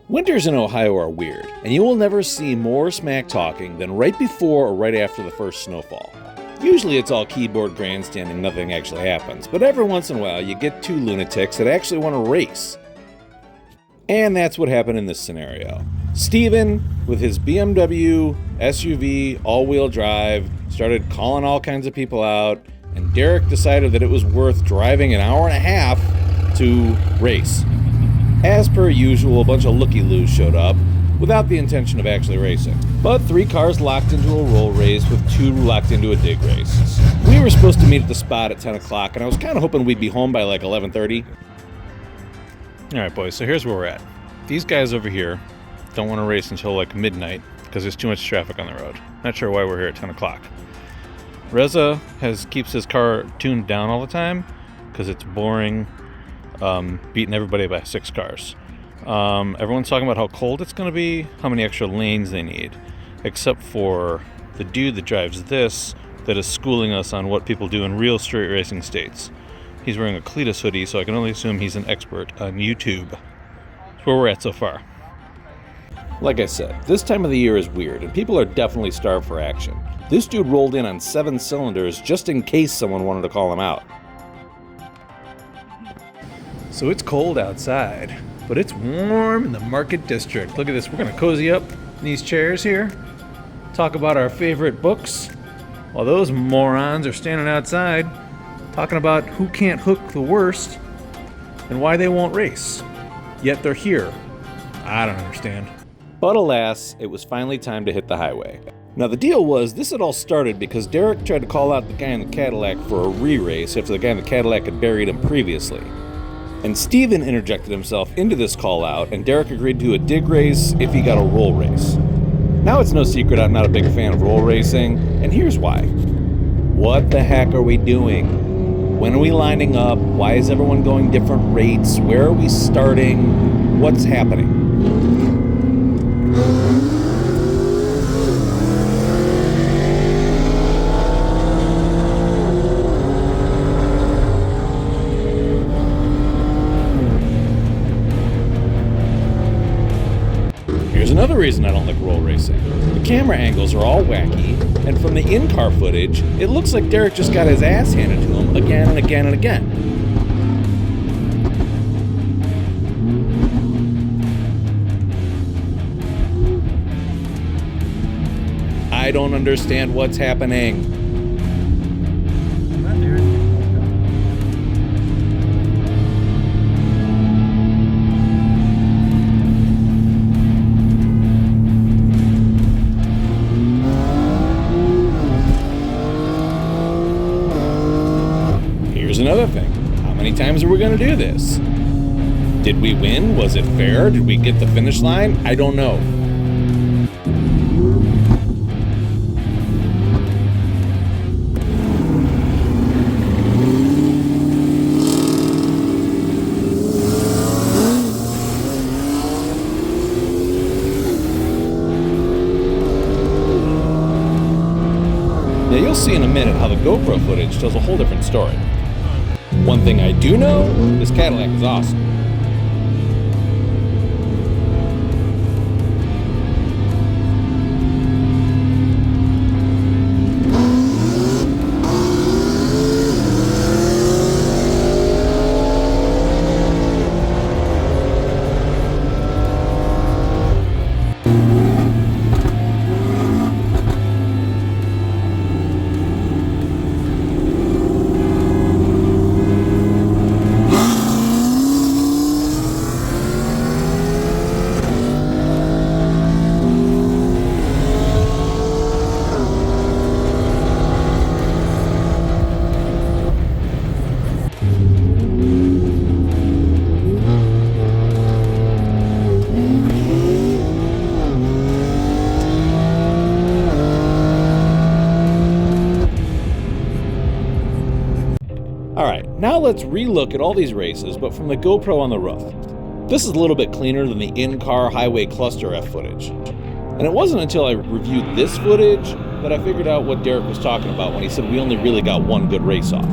Winters in Ohio are weird, and you will never see more smack talking than right before or right after the first snowfall. Usually it's all keyboard grandstanding, nothing actually happens, but every once in a while you get two lunatics that actually want to race. And that's what happened in this scenario. Steven, with his BMW SUV all-wheel drive, started calling all kinds of people out, and Derek decided that it was worth driving an hour and a half to race. As per usual, a bunch of looky-loos showed up, without the intention of actually racing. But 3 cars locked into a roll race with 2 locked into a dig race. We were supposed to meet at the spot at 10 o'clock, and I was kind of hoping we'd be home by like 11:30. Alright boys, so here's where we're at. These guys over here don't want to race until like midnight, because there's too much traffic on the road. Not sure why we're here at 10 o'clock. Reza keeps his car tuned down all the time, because it's boring, beating everybody by 6 cars. Everyone's talking about how cold it's going to be, how many extra lanes they need, except for the dude that drives this that is schooling us on what people do in real street racing states. He's wearing a Cletus hoodie, so I can only assume he's an expert on YouTube. That's where we're at so far. Like I said, this time of the year is weird, and people are definitely starved for action. This dude rolled in on 7 cylinders just in case someone wanted to call him out. So it's cold outside, but it's warm in the Market District. Look at this, we're gonna cozy up in these chairs here, talk about our favorite books, while those morons are standing outside talking about who can't hook the worst and why they won't race. Yet they're here. I don't understand. But alas, it was finally time to hit the highway. Now the deal was, this had all started because Derek tried to call out the guy in the Cadillac for a re-race after the guy in the Cadillac had buried him previously. And Steven interjected himself into this call out, and Derek agreed to a dig race if he got a roll race. Now it's no secret I'm not a big fan of roll racing, and here's why. What the heck are we doing? When are we lining up? Why is everyone going different rates? Where are we starting? What's happening? Here's another reason I don't like roll racing. The camera angles are all wacky, and from the in-car footage, it looks like Derek just got his ass handed to him again and again and again. I don't understand what's happening. Another thing, how many times are we going to do this? Did we win? Was it fair? Did we get the finish line? I don't know. Now you'll see in a minute how the GoPro footage tells a whole different story. One thing I do know, this Cadillac is awesome. Alright, now let's re-look at all these races, but from the GoPro on the roof. This is a little bit cleaner than the in-car highway cluster F footage. And it wasn't until I reviewed this footage that I figured out what Derek was talking about when he said we only really got one good race off.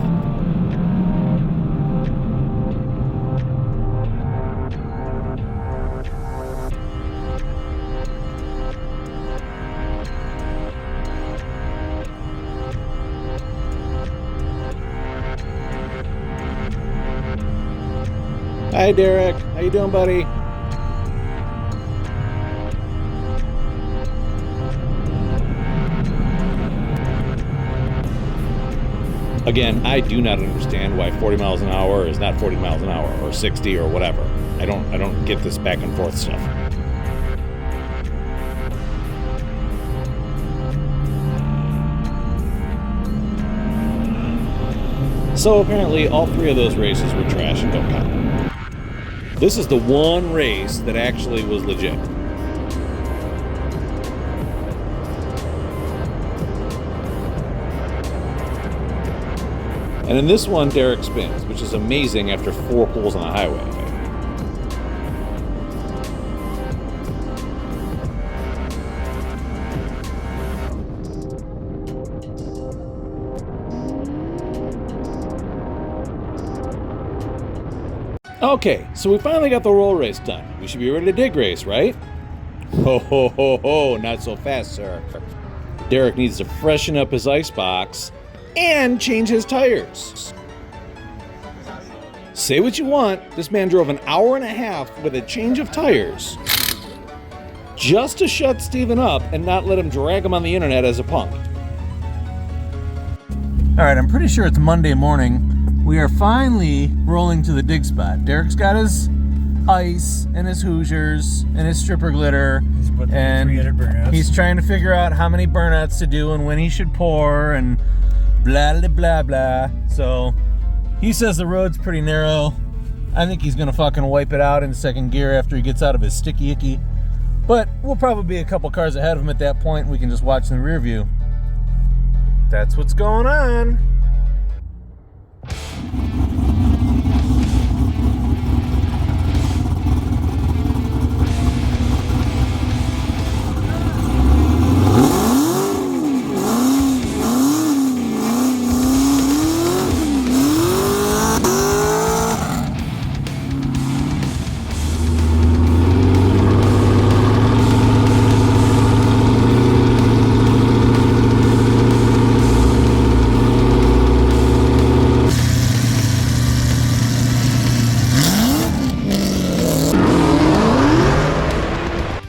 Hi, Derek. How you doing, buddy? Again, I do not understand why 40 miles an hour is not 40 miles an hour or 60 or whatever. I don't get this back and forth stuff. So apparently all 3 of those races were trash and don't count. This is the one race that actually was legit. And in this one, Derek spins, which is amazing after 4 pulls on the highway. Okay, so we finally got the roll race done. We should be ready to dig race, right? Ho ho ho ho, not so fast, sir. Derek needs to freshen up his icebox and change his tires. Say what you want, this man drove an hour and a half with a change of tires just to shut Steven up and not let him drag him on the internet as a punk. Alright, I'm pretty sure it's Monday morning. We are finally rolling to the dig spot. Derek's got his ice and his Hoosiers and his stripper glitter. And he's trying to figure out how many burnouts to do and when he should pour and blah, blah, blah, blah. So he says the road's pretty narrow. I think he's gonna fucking wipe it out in second gear after he gets out of his sticky icky. But we'll probably be a couple cars ahead of him at that point. We can just watch in the rear view. That's what's going on.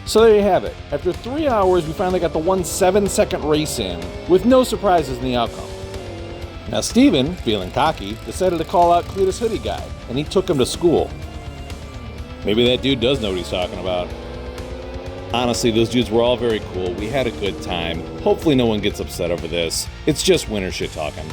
So there you have it. After 3 hours, we finally got the 1 7-second race in, with no surprises in the outcome. Now Steven, feeling cocky, decided to call out Cletus Hoodie Guy, and he took him to school. Maybe that dude does know what he's talking about. Honestly, those dudes were all very cool. We had a good time. Hopefully no one gets upset over this. It's just winter shit talking.